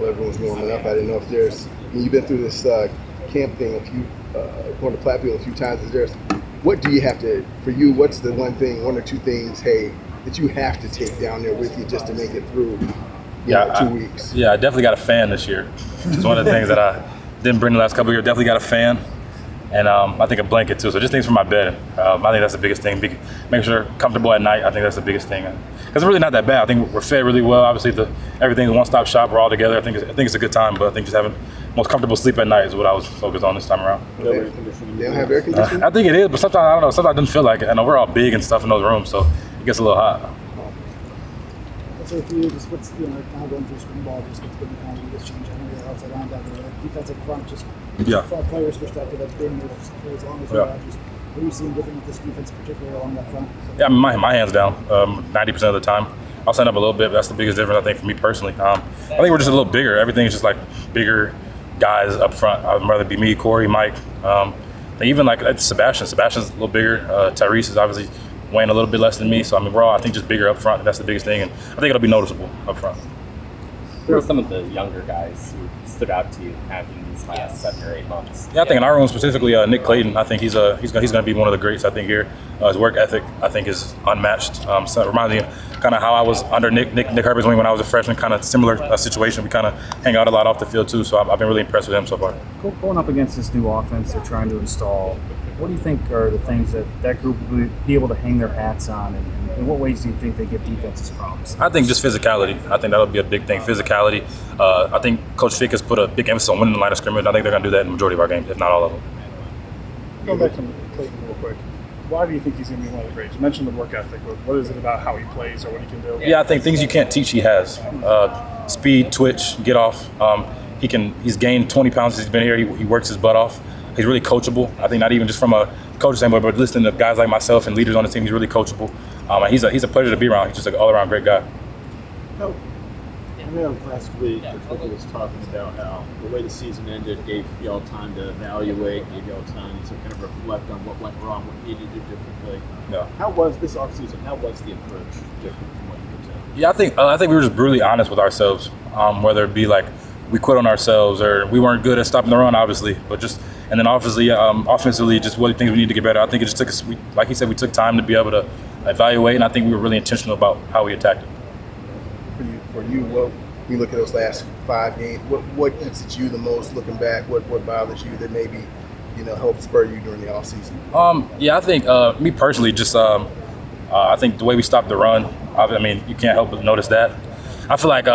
while everyone's warming up. I didn't know if you've been through this camp thing going to Platteville a few times. What do you have to, for you, what's the one or two things, that you have to take down there with you just to make it through 2 weeks? I definitely got a fan this year. It's one of the things that I didn't bring the last couple of years. Definitely got a fan. And I think a blanket too. So just things for my bed. I think that's the biggest thing. Make sure they're comfortable at night. I think that's the biggest thing. Because it's really not that bad. I think we're fed really well. Obviously, everything's a one-stop shop. We're all together. I think it's a good time. But I think just having most comfortable sleep at night is what I was focused on this time around. They don't have air conditioning? I think it is, but sometimes I don't know. Sometimes it doesn't feel like it. I know we're all big and stuff in those rooms, so it gets a little hot. So for you, just what's now going through spring ball, just what's been the kind of biggest change? I know you're outside linebacker, defensive front, just from a player's perspective, that's been here for as long as you have. Just what are you seeing different with this defense, particularly along that front? Yeah, I mean, my hands down 90% of the time. I'll stand up a little bit, but that's the biggest difference, I think, for me personally. I think we're just a little bigger. Everything's just like bigger guys up front. I'd rather be me, Corey, Mike. Even like Sebastian. Sebastian's a little bigger. Tyrese is obviously weighing a little bit less than me. So, I mean, we're all, I think, just bigger up front. That's the biggest thing. And I think it'll be noticeable up front. Who are some of the younger guys who stood out to you having these last 7 or 8 months? Yeah, I think in our room specifically, Nick Clayton. I think he's going to be one of the greats. I think here, his work ethic I think is unmatched. So it reminds me kind of how I was under Nick Herbert's wing when I was a freshman. Kind of similar situation. We kind of hang out a lot off the field too. So I've been really impressed with him so far. Going up against this new offense they're trying to install, what do you think are the things that group will be able to hang their hats on, and in what ways do you think they give defenses problems? I think just physicality. I think that'll be a big thing, physicality. I think Coach Fick has put a big emphasis on winning the line of scrimmage. I think they're going to do that in the majority of our games, if not all of them. Going back to Clayton real quick, why do you think he's going to be one of the greats? You mentioned the work ethic, but what is it about how he plays or what he can do? Yeah, I think things you can't teach, he has. Speed, twitch, get off. He's gained 20 pounds since he's been here. He works his butt off. He's really coachable. I think not even just from a coach standpoint, but listening to guys like myself and leaders on the team, he's really coachable. He's a pleasure to be around. He's just an all-around great guy. I know last week Coach was talking about how the way the season ended gave y'all time to evaluate, gave y'all time to kind of reflect on what went wrong, what needed to do differently. Yeah. How was this offseason? How was the approach different from what you could tell? Yeah, I think we were just brutally honest with ourselves, whether it be like we quit on ourselves or we weren't good at stopping the run, obviously, and then obviously offensively, just what things we need to get better. I think it just took us, like he said, we took time to be able to evaluate, and I think we were really intentional about how we attacked it. For you, when you look at those last 5 games, what eats at you the most looking back? What bothers you that maybe helped spur you during the offseason? Yeah, I think me personally, just I think the way we stopped the run. I mean, you can't help but notice that. I feel like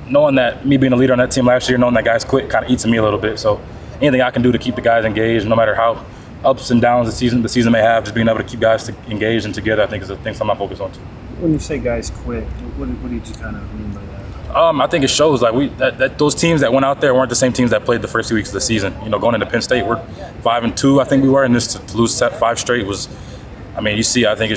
knowing that me being a leader on that team last year, knowing that guys quit, kind of eats at me a little bit. So anything I can do to keep the guys engaged, no matter how ups and downs the season may have, just being able to keep guys engaged and together, I think is the thing I'm focused on too. When you say guys quit, what did you kind of mean by that? I think it shows like that those teams that went out there weren't the same teams that played the first 2 weeks of the season. Going into Penn State, we're 5-2, I think we were, and just to lose 5 straight was. I mean, you see, I think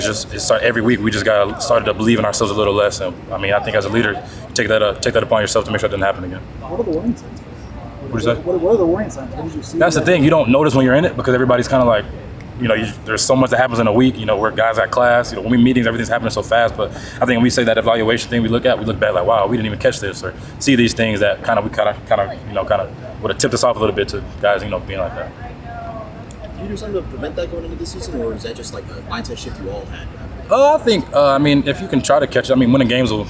every week we just started to believe in ourselves a little less. And I mean, I think as a leader, you take that upon yourself to make sure it doesn't happen again. What are the warning signs? What do you say? What are the warning signs? What did you see? That's the thing. You don't notice when you're in it because everybody's kind of like, there's so much that happens in a week. We're guys at class. When we meetings, everything's happening so fast. But I think when we say that evaluation thing, we look back like, wow, we didn't even catch this, or see these things that kind of would have tipped us off a little bit to guys, being like that. Did you do something to prevent that going into this season, or is that just like a mindset shift you all had? I think, if you can try to catch it, winning games will,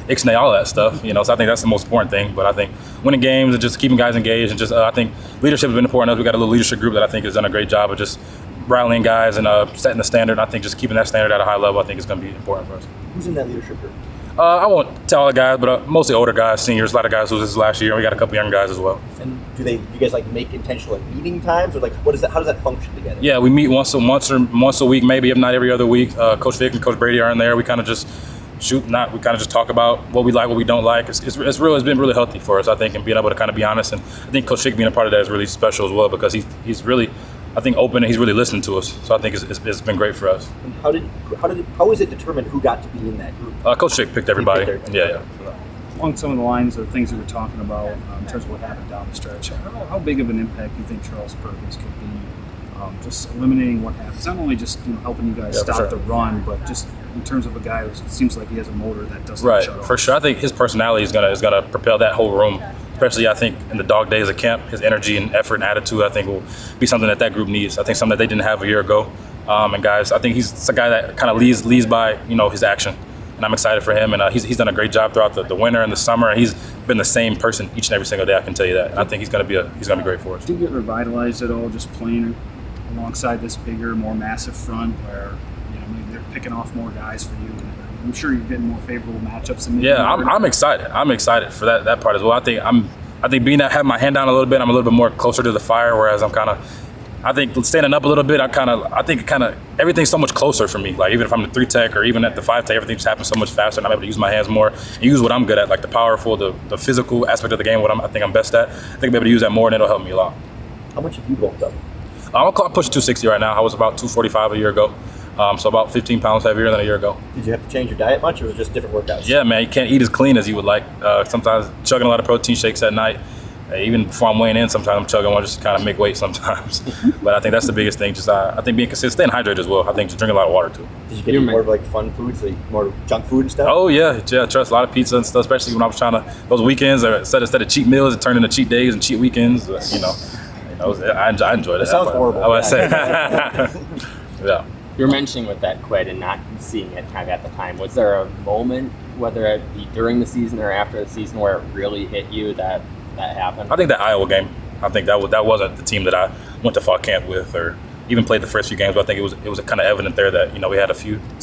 ixnay all that stuff, so I think that's the most important thing. But I think winning games and just keeping guys engaged and just, I think leadership has been important. We got a little leadership group that I think has done a great job of just rallying guys and setting the standard. I think just keeping that standard at a high level, I think is going to be important for us. Who's in that leadership group? I won't tell all the guys, but mostly older guys, seniors, a lot of guys who was this last year. We got a couple young guys as well. And do you guys make intentional meeting times, or what is that? How does that function together? Yeah, we meet once a week, maybe if not every other week. Coach Vic and Coach Brady are in there. We kind of just we kind of just talk about what we like, what we don't like. It's been really healthy for us, I think, and being able to kind of be honest. And I think Coach Vic being a part of that is really special as well because he's really, I think, open and he's really listening to us. So I think it's been great for us. And how was it determined who got to be in that group? Coach Vic picked everybody. Yeah. Along some of the lines of things that we're talking about in terms of what happened down the stretch, how big of an impact do you think Charles Perkins could be just eliminating what happens. Not only just helping you guys stop the run, but just in terms of a guy who seems like he has a motor that doesn't shut off. For sure. I think his personality is gonna propel that whole room. Especially, I think, in the dog days of camp, his energy and effort and attitude, I think, will be something that group needs. I think something that they didn't have a year ago. And guys, I think he's a guy that kind of leads by, his action. And I'm excited for him. And he's done a great job throughout the winter and the summer. And he's been the same person each and every single day. I can tell you that. And I think he's gonna be great for us. Do you get revitalized at all just playing alongside this bigger, more massive front where maybe they're picking off more guys for you? I'm sure you're getting more favorable matchups. I'm excited. I'm excited for that part as well. I think being that, having my hand down a little bit, I'm a little bit more closer to the fire. Whereas I think standing up a little bit, I think everything's so much closer for me. Like even if I'm the 3 tech or even at the 5 tech, everything just happens so much faster, and I'm able to use my hands more and use what I'm good at, like the powerful, the physical aspect of the game. I think I'm best at. I think I'll be able to use that more, and it'll help me a lot. How much have you bulked up? I'm pushing 260 right now. I was about 245 a year ago. So about 15 pounds heavier than a year ago. Did you have to change your diet much, or was it just different workouts? Yeah, man, you can't eat as clean as you would like. Sometimes chugging a lot of protein shakes at night. Even before I'm weighing in, sometimes I'm chugging one just to kind of make weight sometimes. But I think that's the biggest thing. Just I think being consistent, staying hydrated as well. I think just drinking a lot of water too. Did you get more of like fun foods, like more junk food and stuff? Oh yeah, trust a lot of pizza and stuff. Especially when I was trying to those weekends, or instead of cheat meals, it turned into cheat days and cheat weekends. I enjoyed it. It sounds horrible. I would say. Yeah. You're mentioning with that quit and not seeing it kind of at the time. Was there a moment, whether it be during the season or after the season, where it really hit you that happened? I think that Iowa game. I think that wasn't the team that I went to fall camp with, or even played the first few games. But I think it was kind of evident there that we had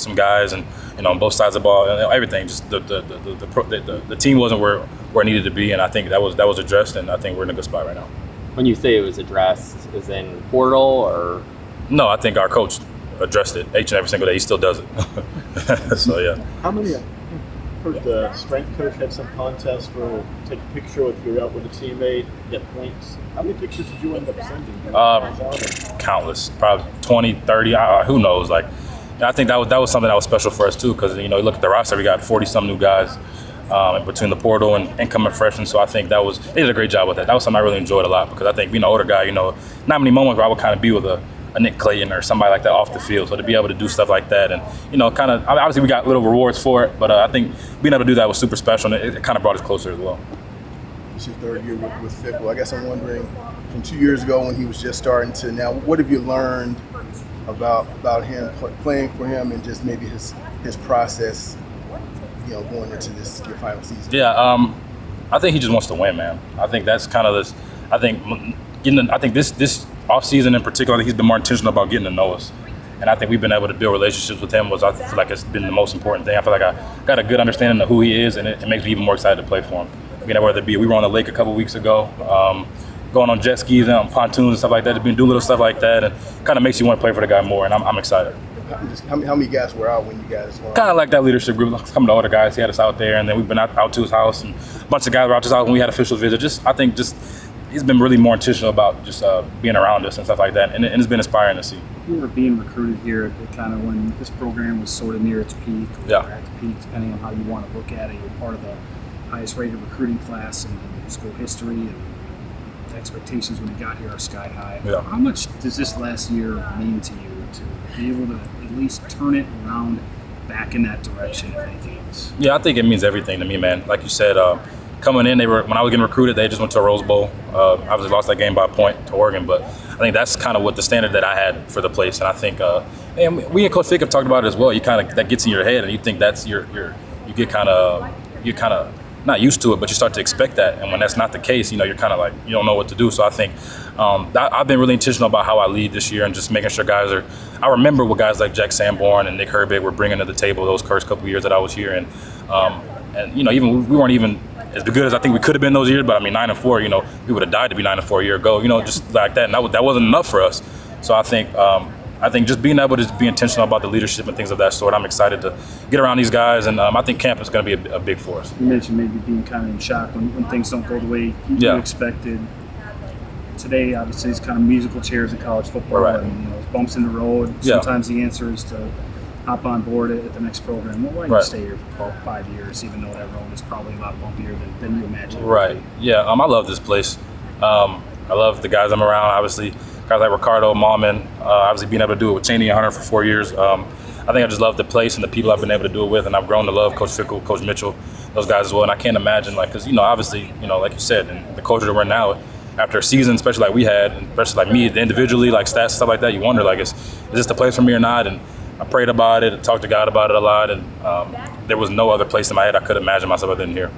some guys and on both sides of the ball and everything. Just the team wasn't where it needed to be, and I think that was addressed, and I think we're in a good spot right now. When you say it was addressed, is in portal or? No, I think our coach addressed it each and every single day. He still does it. So yeah. How many? Heard the strength coach had some contests where take a picture if you're out with a teammate, get points. How many pictures did you end up sending? Countless, probably 20, 30. Who knows? Like, I think that was something that was special for us too, because you look at the roster, we got 40-some new guys between the portal and incoming freshmen. So I think they did a great job with that. That was something I really enjoyed a lot, because I think being an older guy, not many moments where I would kind of be with a Nick Clayton or somebody like that off the field. So to be able to do stuff like that, and kind of obviously we got little rewards for it, but I think being able to do that was super special, and it kind of brought us closer as well. It's your 3rd year with Fickle. I guess I'm wondering, from 2 years ago when he was just starting to now, what have you learned about him, playing for him, and just maybe his process, going into your final season? Yeah, I think he just wants to win, man. I think that's kind of this. I think this offseason in particular, he's been more intentional about getting to know us. And I think we've been able to build relationships with him, I feel like it's been the most important thing. I feel like I got a good understanding of who he is, and it makes me even more excited to play for him. Whether it be, we were on the lake a couple weeks ago, going on jet skis and on pontoons and stuff like that, doing little stuff like that, and kind of makes you want to play for the guy more, and I'm excited. How many guys were out when you guys were on? Kind of like that leadership group, some of the older guys, he had us out there, and then we've been out to his house, and a bunch of guys were out to his house when we had official visit. I think he's been really more intentional about just being around us and stuff like that, and it's been inspiring to see. You were being recruited here at kind of when this program was sort of near its peak, or at the peak, depending on how you want to look at it. You're part of the highest rated recruiting class in school history, and the expectations when you got here are sky high. Yeah. How much does this last year mean to you to be able to at least turn it around back in that direction, if anything else? Yeah, I think it means everything to me, man. Like you said, coming in, when I was getting recruited, they just went to a Rose Bowl. Obviously lost that game by a point to Oregon, but I think that's kind of what the standard that I had for the place. And I think, and we and Coach Fick have talked about it as well. You kind of, that gets in your head, and you think that's you're kind of not used to it, but you start to expect that. And when that's not the case, you're kind of like, you don't know what to do. So I think I've been really intentional about how I lead this year, and just making sure I remember what guys like Jack Sanborn and Nick Herbig were bringing to the table those first couple of years that I was here. And even we weren't even as good as I think we could have been those years, but 9-4, we would have died to be 9-4 a year ago, just like that. And that wasn't enough for us. So I think just being able to be intentional about the leadership and things of that sort, I'm excited to get around these guys, and I think camp is going to be a big for us. You mentioned maybe being kind of in shock when things don't go the way you expected. Today, obviously, it's kind of musical chairs in college football, right. And bumps in the road. Sometimes the answer is to hop on board at the next program. Well, why don't you stay here for 5 years, even though that road is probably a lot bumpier than you imagine? Right. Yeah. I love this place. I love the guys I'm around. Obviously, guys like Ricardo, Mallman, obviously being able to do it with Cheney and Hunter for 4 years. I think I just love the place and the people I've been able to do it with, and I've grown to love Coach Fickle, Coach Mitchell, those guys as well. And I can't imagine, like, because, obviously, like you said, and the culture that we're in now, after a season, especially like we had, and especially like me individually, like stats, stuff like that, you wonder, like, is this the place for me or not? And I prayed about it and talked to God about it a lot, and there was no other place in my head I could imagine myself other than here.